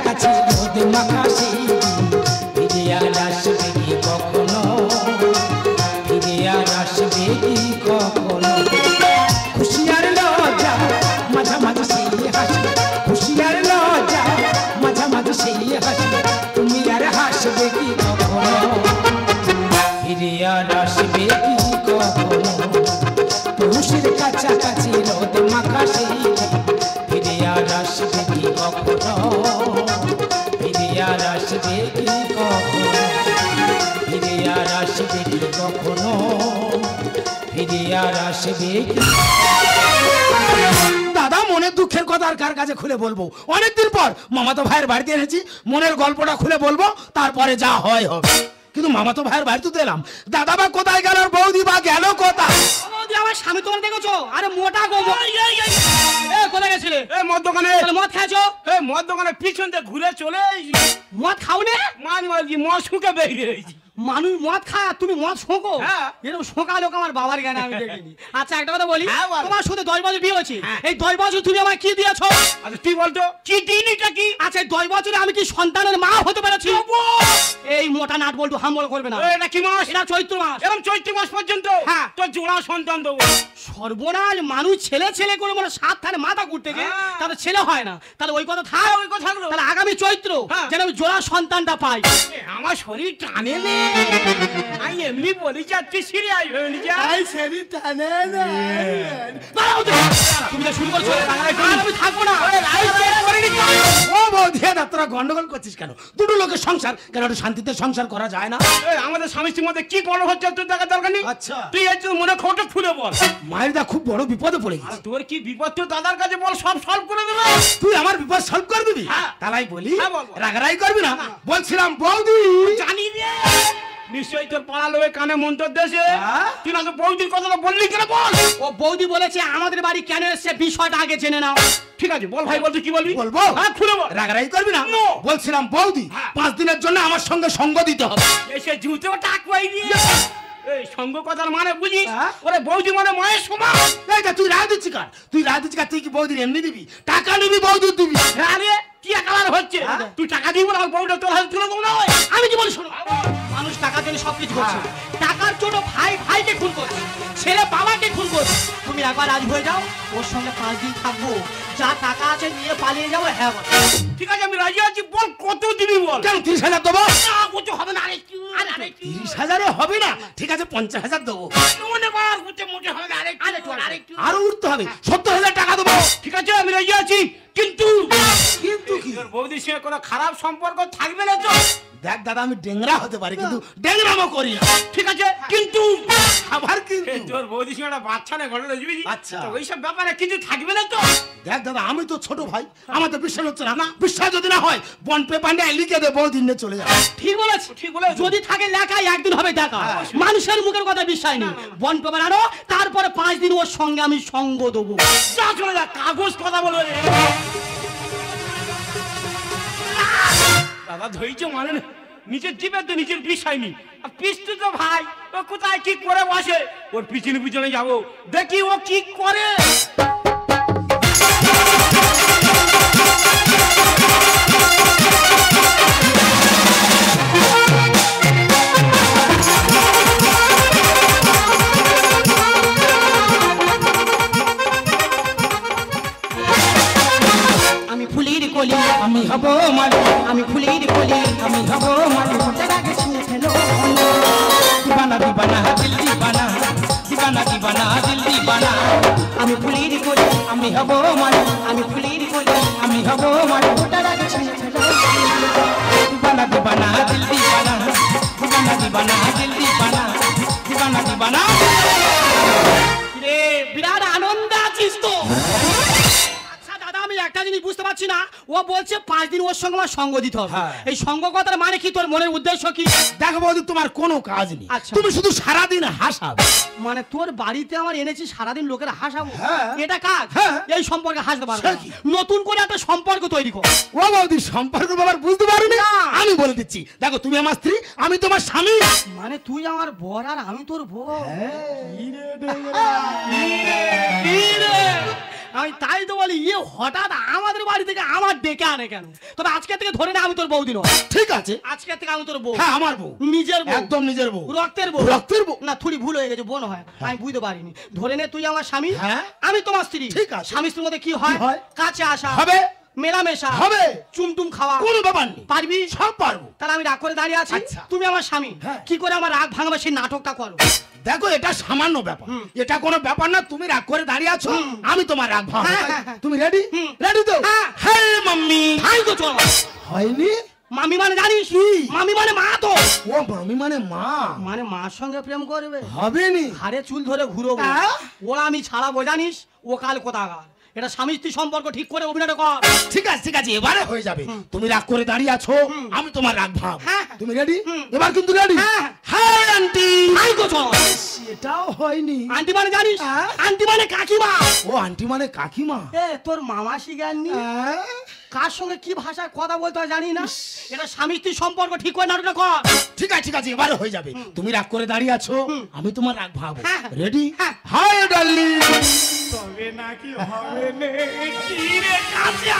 কাছাকাছি রোদ মাখা সেই ফিরে আর আসবে কি কখনো, ফিরে আর আসবে কি কখনো। খুশি আর লজ্জা মাঝামাঝি সেই হাসি, খুশি আর লজ্জা মাঝামাঝি সেই হাসি, তুমি আর হাসবে কি কখনো, ফিরে আর আসবে কি কখনো। পৌষের কাছাকাছি রোদ মাখা সেই ফিরে আর আসবে কি কখনো, ফিরে আর আসবে কি কখনো, ফিরে আর আসবে কি কখনো, ফিরে আর আসবে কি। দাদা মনের দুঃখের কথা আর কার কাছে খুলে বলবো, অনেকদিন পর মামাতো ভাইয়ের বাড়িতে এনেছি, মনের গল্পটা খুলে বলবো, তারপরে যা হয় হবে। কিন্তু মামাতো ভাইয়ের বাড়িতে তো এলাম, দাদা বা কোথায় গেল, আর বৌদি বা গেল কোথায়? বৌদি আমার স্বামী তোমার দেখেছো? আরে মোটা গো, কোথায় গেছিলে? মদ দোকানে। মদ খাইছো? মদ দোকানে পিছন দিয়ে ঘুরে চলে মদ খাওনে? মদ শুকে বেরিয়ে রয়েছি। মানুষ মদ খায়, তুমি মদ শোঁকো? হ্যাঁ। এরকম শোঁকা লোক আমার বাবার জ্ঞানে আমি দেখিনি। আচ্ছা একটা কথা বলি, হ্যাঁ, বল। তোমার শুধু 10 বছর বিয়ে হয়েছে, এই 10 বছর তুমি আমায় কি দিয়েছো? আচ্ছা তুই বলতো কি দিনটা কি? আচ্ছা 10 বছরে আমি কি সন্তানের মা হতে পেরেছি? এই মোটা নাট বল্টু হামল করবে না। এটা কি মাস? এটা চৈত্র মাস। এরকম চৈত্র মাস পর্যন্ত হ্যাঁ। তোর জোড়া সন্তান দেবো। সর্বনাশ, মানুষ ছেলে ছেলে করে মানে 7 থানে মাথা ঘুরতে গিয়ে হ্যাঁ। তাহলে ছেলে হয় না, তাহলে ওই কথা থাক। ওই কথা থাকলো। তাহলে আগামী চৈত্র হ্যাঁ। যেন আমি জোড়া সন্তানটা পাই। আমার শরীর টানে নে, আমি এমনি বলি যা তুই সিরিয়াস হয়ে নি যা। শরীর টানে না। তুমি তো শুরু করছো, আর আমি থাকবো না। ও বৌদি না, তোরা গন্ডগোল করছিস কেন? দুটো লোকের সংসার কেন একটু শান্তিতে সংসার করা যায় না? আমাদের স্বামী স্ত্রীর মধ্যে কি গল্প হচ্ছে তোর দেখা দরকার নেই। আচ্ছা। তুই এর জন্য মনে খোঁটা খুলে বল। মায়ের দা খুব বড় বিপদে পড়ে গেছে। তোর কি বিপদ তুই দাদার কাছে বল, সব সলভ করে দেবে। তুই আমার বিপদ সলভ করে দিবি? হ্যাঁ। তালাই বলি, হ্যাঁ, বল, বল। রাগারাই করবি না। বলছিলাম বৌদি, জানি রে নিশ্চয়ই তোর পাড়া লোকের কানে মন্ত্র দেশে। হ্যাঁ? তুই না তো বৌদির কথাটা বললি কেন বল। ও বৌদি বলেছে আমাদের বাড়ি কেন এসছে বিষয়টা আগে জেনে নাও। ঠিক আছে বল ভাই, বল তুই কি বলবি? বলবো? হ্যাঁ খুলে বল। রাগারাই করবি না। No. বলছিলাম বৌদি, হ্যাঁ। 5 দিনের জন্য আমার সঙ্গে সঙ্গ দিতে হবে। এসে জুতেও টাক পাই দিয়ে এই সঙ্গ কথার মানে বুঝিস? হ্যাঁ? ওরে বৌদি মানে মায়ের সমান। এই যে তুই রায় দিচ্ছি কার? তুই রায় দিচ্ছি কার? তুই কি বৌদির এমনি দিবি? টাকা নিবি, বৌদির দিবি। আরে কি একালার হচ্ছে? হ্যাঁ? তুই টাকা দিবি না, বউটা তোর হাতে তুলে দেবো না। আমি কি বলি শোনো, মানুষ টাকার জন্য সবকিছু করছে। টাকার জন্য ভাই ভাইকে খুন করছে, ছেলে বাবাকে খুন করছে। তুমি একবার রাজি হয়ে যাও, ওর সঙ্গে 5 দিন থাকবো, যা টাকা আছে নিয়ে পালিয়ে যাবো। হ্যাঁ বল। ঠিক আছে আমি রাজি আছি, বল কত দিবি বল। কেন 30,000 দেবো? না কিছু হবে না, আরেকটু আরেকটু 30,000 হবে না, ঠিক আছে 50,000 দেবো। মনে কর কিছু মোটে হবে না, আরেকটু আরো উঠতে হবে, 70,000 টাকা দেবো। ঠিক আছে আমি রাজি আছি, কিন্তু কিন্তু কি? তোর বৌদির সঙ্গে কোনো খারাপ সম্পর্ক থাকবে না তো? দেখ দাদা, আমি ডেংরা হতে পারি কিন্তু ডেংরামো করি না। ঠিক আছে কিন্তু আবার কিন্তু তোর বৌদির সঙ্গে একটা বাচ্চা না ঘটনা বুঝবি? আচ্ছা। তো ওইসব ব্যাপারে কিছু থাকবে না তো? দেখ দাদা, আমি তো ছোট ভাই, আমার তো বিশ্বাস হচ্ছে না। বিশ্বাস যদি না হয় বন পেপার নিয়ে লিখে দে, বহুদিন নিয়ে চলে যাবে। ঠিক বলেছ, ঠিক বলেছ। যদি থাকে লেখাই একদিন হবে দেখা। মানুষের মুখের কথা বিশ্বাস নেই। বন পেপার আনো, তারপরে 5 দিন ওর সঙ্গে আমি সঙ্গ দেবো। যা চলে যা, কাগজ কথা বলো রে। দাদা ধৈর্য মানে না, নিজের জীবের তো নিজের বিষয় নি। আর পিস্তু তো ভাই, ও কোথায় কি করে বসে, ওর পিছনে পিছনে যাবো, দেখি ও কি করে। আমি ফুলের কলি, আমি হব মালিক, আমি ফুলের কলি, আমি হব মালিক। তার আগে শুনে ফেলো। দিবানা দিবানা দিল দিবানা, দিবানা দিবানা দিল দিবানা। আমি ফুলের কলি, আমি হব মালিক, আমি ফুলের কলি, আমি হব মালিক। তার আগে শুনে ফেলো। দিবানা দিবানা দিল দিবানা, দিবানা দিবানা দিল দিবানা, দিবানা দিবানা। রে বিরাট আনন্দ আছিস তো। আচ্ছা দাদা, আমি একটা জিনিস বুঝতে পারছি না, ও বলছে 5 দিন ওর সঙ্গে আমার সঙ্গ দিতে হবে। হ্যাঁ। এই সঙ্গ কথার মানে কি? তোর মনের উদ্দেশ্য কি? দেখো বৌদি, তোমার কোনো কাজ নেই, আচ্ছা। তুমি শুধু সারাদিন হাসাবে। মানে তোর বাড়িতে আমার এনেছি সারাদিন লোকের হাসাবো, হ্যাঁ। এটা কাজ? হ্যাঁ। এই সম্পর্কে হাসতে পারবো সে না। কি? নতুন করে একটা সম্পর্ক তৈরি কর। ও বৌদি, সম্পর্ক ব্যাপার বুঝতে পারোনি? না। আমি বলে দিচ্ছি, দেখো তুমি আমার স্ত্রী, আমি তোমার স্বামী। মানে তুই আমার বর আর আমি তোর বউ। হ্যাঁ। কি রে? আমি তাই তো বলি ইয়ে হঠাৎ আমাদের বাড়ি থেকে আমার ডেকে আনে কেন? তবে আজকে থেকে ধরে না আমি তোর বৌদি নয়। ঠিক আছে, আজকে থেকে আমি তোর বউ। হ্যাঁ আমার বউ, নিজের বউ, একদম নিজের বউ, রক্তের বউ। রক্তের বউ না থুড়ি ভুল হয়ে গেছে, বোন হয় আমি বুঝতে পারিনি। ধরে নে তুই আমার স্বামী, হ্যাঁ আমি তোমার স্ত্রী। ঠিক আছে। স্বামী স্ত্রীর মধ্যে কি হয়? কি হয়? কাছে আসা হবে, মেলামেশা হবে, চুমটুম খাওয়া। কোনো ব্যাপার নেই, পারবি? সব পারবো। তাহলে আমি রাগ করে দাঁড়িয়ে আছি, আচ্ছা। তুমি আমার স্বামী, হ্যাঁ। কি করে আমার রাগ ভাঙবে সেই নাটকটা করো। দেখো এটা সামান্য ব্যাপার, এটা কোনো ব্যাপার না। তুমি রাগ করে দাঁড়িয়ে আছো, আমি তোমার রাগ ভাঙবো। হ্যাঁ, হ্যাঁ, হ্যাঁ। তুমি রেডি? হুম। রেডি তো? হ্যাঁ। হ্যাঁ মাম্মি। ভাই তো চল। হয়নি? মামি মানে জানিস কি? মামি মানে মা তো। ও মামি মানে মা, মানে মার সঙ্গে প্রেম করবে? হবে নি। ঘাড়ে চুল ধরে ঘুরবো, হ্যাঁ? ওরা আমি ছাড়াবো জানিস। ও কাল কোথাকার, এটা স্বামী স্ত্রী সম্পর্ক ঠিক করে অভিনয় কর। ঠিক আছে, ঠিক আছে, এবারে হয়ে যাবে। তুমি রাগ করে দাঁড়িয়ে আছো, আমি তোমার রাগ ভাঙবো। হ্যাঁ। তুমি রেডি? হুম। এবার কিন্তু রেডি? হ্যাঁ। হ্যাঁ আন্টি। ভাই তো চল। সেটাও হয়নি। আন্টি মানে জানিস? হ্যাঁ। আন্টি মানে কাকিমা। ও আন্টি মানে কাকিমা। এ তোর মামা শিখাননি? হ্যাঁ? কার সঙ্গে কি ভাষায় কথা বলতে হয় জানি না। এটা স্বামী স্ত্রী সম্পর্ক ঠিক করে নাটকটা কর। ঠিক আছে, ঠিক আছে, এবারে হয়ে যাবে। তুমি রাগ করে দাঁড়িয়ে আছো, আমি তোমার রাগ ভাঙবো। হ্যাঁ। রেডি? হ্যাঁ। Hi darling. তবে নাকি হবে নে কি রে কাঁচা।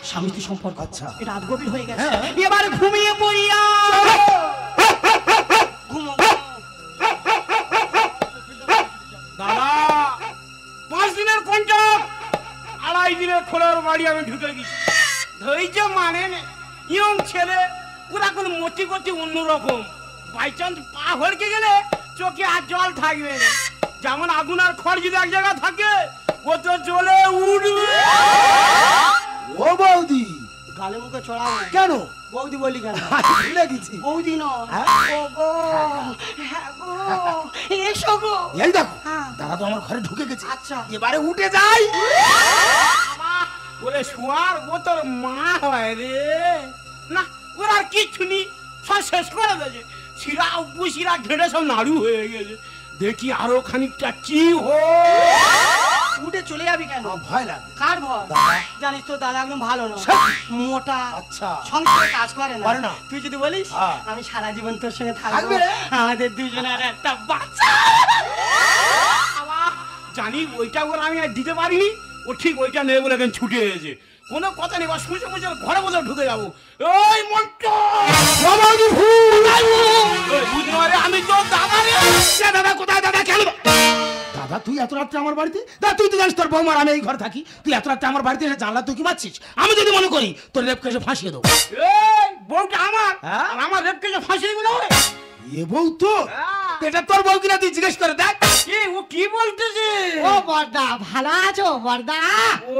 স্বামী স্ত্রী সম্পর্ক, আচ্ছা। এটা রাত গভীর হয়ে গেছে, হ্যাঁ। এবার ঘুমিয়ে পড়িয়া। ঘুমো। দাদা 5 দিনের কন্ট্রাক্ট, 2.5 দিনের খোলার বাড়ি আমি ঢুকে গেছি। ধৈর্য মানে নে, ইয়ং ছেলে, ওরা কোন মতি গতি অন্যরকম। বাই চান্স পা হড়কে গেলে চোখে আর জল থাকবে না। যেমন আগুন আর খড় যদি এক জায়গায় থাকে, ও তো জ্বলে উঠবে। ও বৌদি। গালে মুখে চড়াও কেন? বৌদি বলি কেন? ভুলে গেছি। বৌদি নয়, হ্যাঁ? ও গো, হ্যাঁ গো, এসো গো। এই দেখো, হ্যাঁ। দাদা তো আমার ঘরে ঢুকে গেছে। আচ্ছা। এবারে উঠে যাই। ওরে শোয়ার ও তোর মা হয় রে। না ওর আর কিচ্ছু নেই, সব শেষ করে দিয়েছে। শিরা উপশিরা ঘেটে সব নাড়ু হয়ে গেছে। দেখি আরো খানিকটা কি উঠে চলে যাবি কেন? আমার ভয় লাগে। কার ভয়? দাদা। জানিস তো দাদা একদম ভালো না, সত্যি? মোটা, আচ্ছা। সংসারে কাজ করে করে না। তুই যদি বলিস হ্যাঁ। আমি সারা জীবন তোর সঙ্গে থাকবো, থাকবে? আমাদের দুজনের একটা বাচ্চা। জানি ওইটা ওর আমি আর দিতে পারিনি। ও ঠিক ওইটা নেই বলে এখন ছুটে এসেছে। কোনো কথা নেই, শুনছে শুনছে ঘরে বসে ঢুকে যাবো। ওই মন্টু আমি তো দাদা রে। দাদা কোথায়? দাদা কেন? দাদা তুই এত রাত্রে আমার বাড়িতে? দাদা তুই তো জানিস তোর বৌমার আমি এই ঘরে থাকি, তুই এত রাত্রে আমার বাড়িতে এসে জানলা তুই কি মারছিস? আমি যদি মনে করি তোর রেপ কেসে ফাঁসিয়ে দেবো। এই বউটা আমার, হ্যাঁ? আর আমার রেপ কেসে ফাঁসি দিবি না? এ বউ তো? এটা তোর বউ কিনা তুই জিজ্ঞেস করে দেখ। কি ও কি বলতেছে? ও বর্দা, ভালো আছো বর্দা?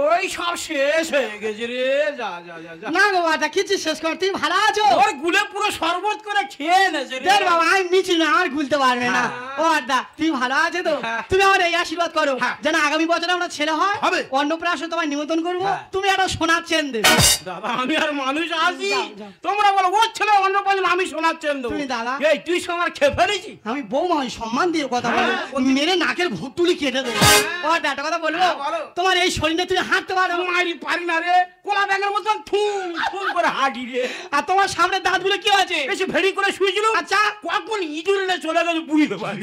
ওই সব শেষ হয়ে গেছে রে। যা যা যা যা। না গো বর্দা, কিছু শেষ কর, তুই ভালো আছো? ওর গুলে পুরো শরবত করে খেয়ে নেছে রে। দেখ বাবা, আমি মিছি না, আর ভুলতে পারবে না। ও বর্দা, তুই ভালো আছো তো? হ্যাঁ। তুমি আমার এই আশীর্বাদ করো হ্যাঁ। যেন আগামী বছর আমরা ছেলে হয়, হবে। অন্নপ্রাশন তোমায় নিমন্ত্রণ করবো, হ্যাঁ। তুমি একটা সোনার চেন দেবে। দাদা আমি আর মানুষ আছি? যাও, যাও। তোমরা বলো ওর ছেলে অন্য পাঁচজন আমি শোনাচ্ছেন তো। তুমি দাদা। এই তুই সঙ্গে খেয়ে ফেলেছি। আমি বৌমা হই, সম্মান দিয়ে কথা বলো, ও মেরে নাকের ভুট তুলি কেটে দেবো। ও একটা কথা বলবো, হ্যাঁ, বলো। তোমার এই শরীরে তুমি হাঁটতে পারো, মারি পারি না রে, কোলা ব্যাঙের মতন ঠুম ঠুম করে হাঁটি রে। আর তোমার সামনে দাঁতগুলো কি আছে? বেশি ভেড়ি করে শুয়েছিল। আচ্ছা। কখন ইঁদুরে চলে গেছে বুঝতে পারি।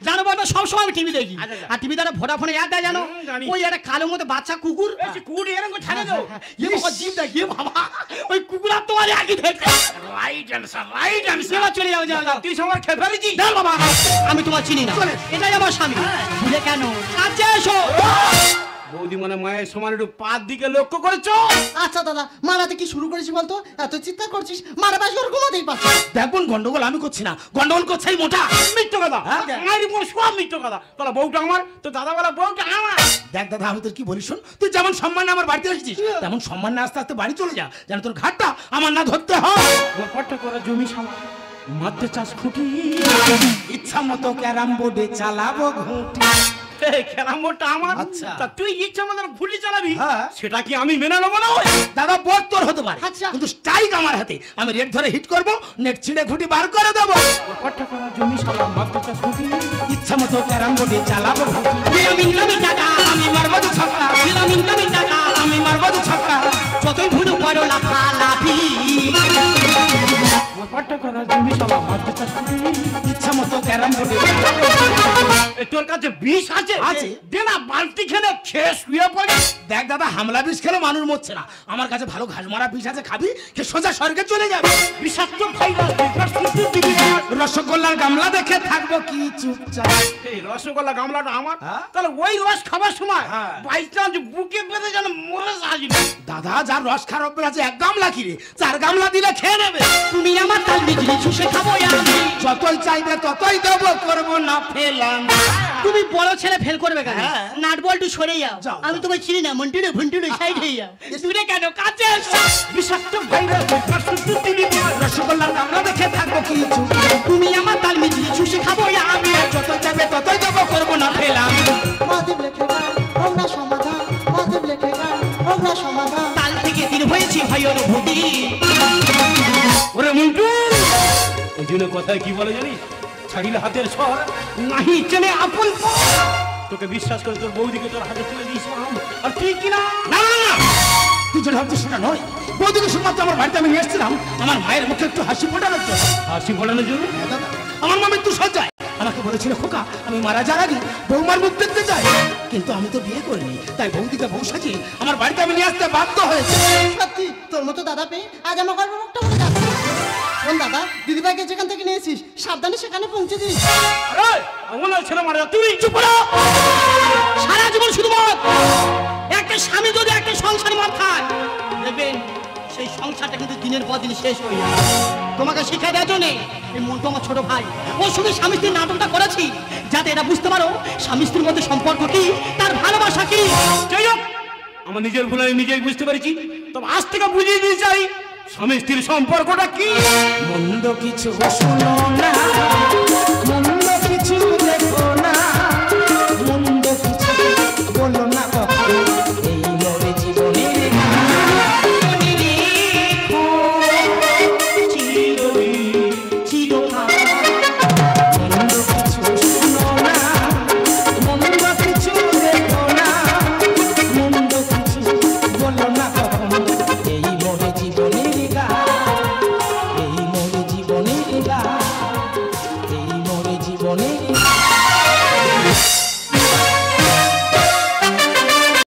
জানো বলতো সবসময় আমি টিভি দেখি, আচ্ছা, আচ্ছা। আর টিভিতে একটা ভোডাফোনে অ্যাড দেয় জানো, জানি। ওই একটা কালো মতো বাচ্চা কুকুর, বেশি কুড়ি এরকম ছাড়ে দাও। ইয়ে বাবা জিভটা, ইয়ে বাবা, ওই কুকুর আর তোমার একই দেখতে। Right answer, right answer. এবার চলে যাও, যাও, যাও। তুই সঙ্গে খেয়ে ফেলেছি। না বাবা, আমি তোমার চিনি না, এটাই আমার স্বামী। ভুলে কেন? কাছে এসো। বৌদি মানে মায়ের সমান একটু পার দিকে লক্ষ্য করেছো? আচ্ছা দাদা, মারাতে কি শুরু করেছিস বলতো? এত চিৎকার করছিস, মারা বাস করে ঘুমাতেই পারছিস। দেখুন গন্ডগোল আমি করছি না, গন্ডগোল করছে এই মোটা। মিথ্যে কথা। মায়ের উপর সব মিথ্যে কথা। তাহলে বউটা আমার, তো দাদা বলা বউটা আমার। দেখ দাদা আমি তোর কি বলি শোন, তুই যেমন সম্মান আমার বাড়িতে এসেছিস তেমন সম্মান না আস্তে আস্তে বাড়ি চলে যা, যেন তোর ঘাটটা আমার না ধরতে হয়। আমার পট্টা করা জমি সামা মাদ্দে চাষ খুঁটি, ইচ্ছা মতো ক্যারাম বোর্ডে চালাবো ঘুঁটি। খেলাম মোটা আমার। আচ্ছা। তা তুই ইচ্ছা মতো ঘুটি চালাবি, হ্যাঁ। সেটা কি আমি মেনে নেবো না? দাদা বোর্ড তোর হতে পারে, আচ্ছা। কিন্তু স্ট্রাইক আমার হাতে, আমি রেড ধরে হিট করব, নেট ছিঁড়ে ঘুঁটি বার করে দেবো। পট্টা করা জমি সামা মাদ্দে চাষ খুঁটি, ইচ্ছা মতো ক্যারাম বোর্ডে চালাবো ঘুঁটি। আমি টাকা, আমি মারবো তো ছক্কা, আমি টাকা, আমি মারবো তো ছক্কা। যতই ভুলু করো লাফালাফি। পট্টা করা জমি সামা মাদ্দে চাষ খুঁটি। ইচ্ছা মতো ক্যারাম বোর্ডে তোর কাছে কাছে বিষ আছে আছে। দে না বালতি খেলে খেয়ে শুয়ে পড়ে। দেখ দাদা, হামলা বিষ খেলে মানুষ মরছে না, আমার কাছে ভালো ঘাস মারা বিষ আছে, খাবি কে সোজা স্বর্গে চলে যাবে। বিষাক্ত ভাইরাস বিকাশ শুধু দিবি না। রসগোল্লার গামলা দেখে থাকবো কি চুপচাপ। এই রসগোল্লা গামলাটা আমার, হ্যাঁ? তাহলে ওই রস খাবার সময় হ্যাঁ। বাই চান্স বুকে বেঁধে যেন মরে আসবে। দাদা, যার রস খারাপ আছে 1 গামলা কিরে, 4 গামলা দিলে খেয়ে নেবে। তুমি আমার তাল বিজলি চুষে খাবো আমি। যতই চাইবে ততই দেবো, করবো না ফেলাম। তুমি বড় ছেলে ফেল করবে কেন? হ্যাঁ। নাট বল্টু সরে যাও। যাও, আমি তোমায় চিনি না, মন্টুরে ভন্টুরে সাইড হয়ে যাও। দূরে কেন, কাছে এসো। বিষাক্ত ভাইরাস বিকাশ শুধু দিবি না। রসগোল্লার গামলা দেখে থাকবো কি চুপচাপ। তুমি আমার তাল বিজলি চুষে খাবো আমি। যতই চাইবে ততই দেবো, করবো না ফেলাম। মহাদেব লেখে গান হোক না সমাধান, মহাদেব লেখে গান হোক না সমাধান। তাল থেকে দিন হয়েছে ভাই অনুভূতি। ওরে মন্টু, ওই জন্য কথায় কি বলে জানিস, ছাড়িলে হাতের সর নাহি চেনে আপন পর। তোকে বিশ্বাস করে তোর বৌদিকে তোর হাতে তুলে দিয়েছিলাম, আর তুই কিনা না না না, তুই যেটা ভাবছিস সেটা নয়। বৌদিকে শুধুমাত্র আমার বাড়িতে আমি নিয়ে এসেছিলাম আমার মায়ের মুখে একটু হাসি ফোটানোর জন্য। হাসি ফোটানোর জন্য। হ্যাঁ দাদা, আমার মা মৃত্যু সজ্জায় আমাকে বলেছিল, খোকা আমি মারা যাওয়ার আগে বৌমার মুখ দেখতে চাই, কিন্তু আমি তো বিয়ে করিনি, তাই বৌদিকে বউ সাজিয়ে আমার বাড়িতে আমি নিয়ে আসতে বাধ্য হয়েছে। সত্যি তোর মতো দাদা পেয়ে আজ আমার গর্ব মুখটা হয়ে যাচ্ছে। শোন দাদা, দিদিভাইকে যেখান থেকে নিয়েছিস সাবধানে সেখানে পৌঁছে দিস। আরে আমার ছেলে মারা, তুই চুপ করো। সারা জীবন শুধু মদ। একটা স্বামী যদি একটা সংসারে মদ খায়, দেখবেন সেই সংসারটা কিন্তু দিনের পর দিন শেষ হয়ে যাবে। তোমাকে শিক্ষা দেওয়ার জন্য এই মন্টু আমার ছোট ভাই, ওর সঙ্গে স্বামী স্ত্রীর নাটকটা করেছি, যাতে এরা বুঝতে পারো স্বামী স্ত্রীর মধ্যে সম্পর্ক কি, তার ভালোবাসা কি। যাই হোক, আমার নিজের ভুল আমি নিজেই বুঝতে পেরেছি, তবে আজ থেকে বুঝিয়ে দিতে চাই স্বামী স্ত্রীর সম্পর্কটা কি। মন্দ কিছু শুনো না, মন্দ কিছু দেখো না, মন্দ কিছু বলো না কখনো, এই মরে জীবনে মন্দ কিছু শুনো না, মন্দ কিছু দেখো না, মন্দ কিছু বলো না কখনো, এই মরে জীবনের গান, এই মরে জীবনের গান, এই মরে জীবনের গান।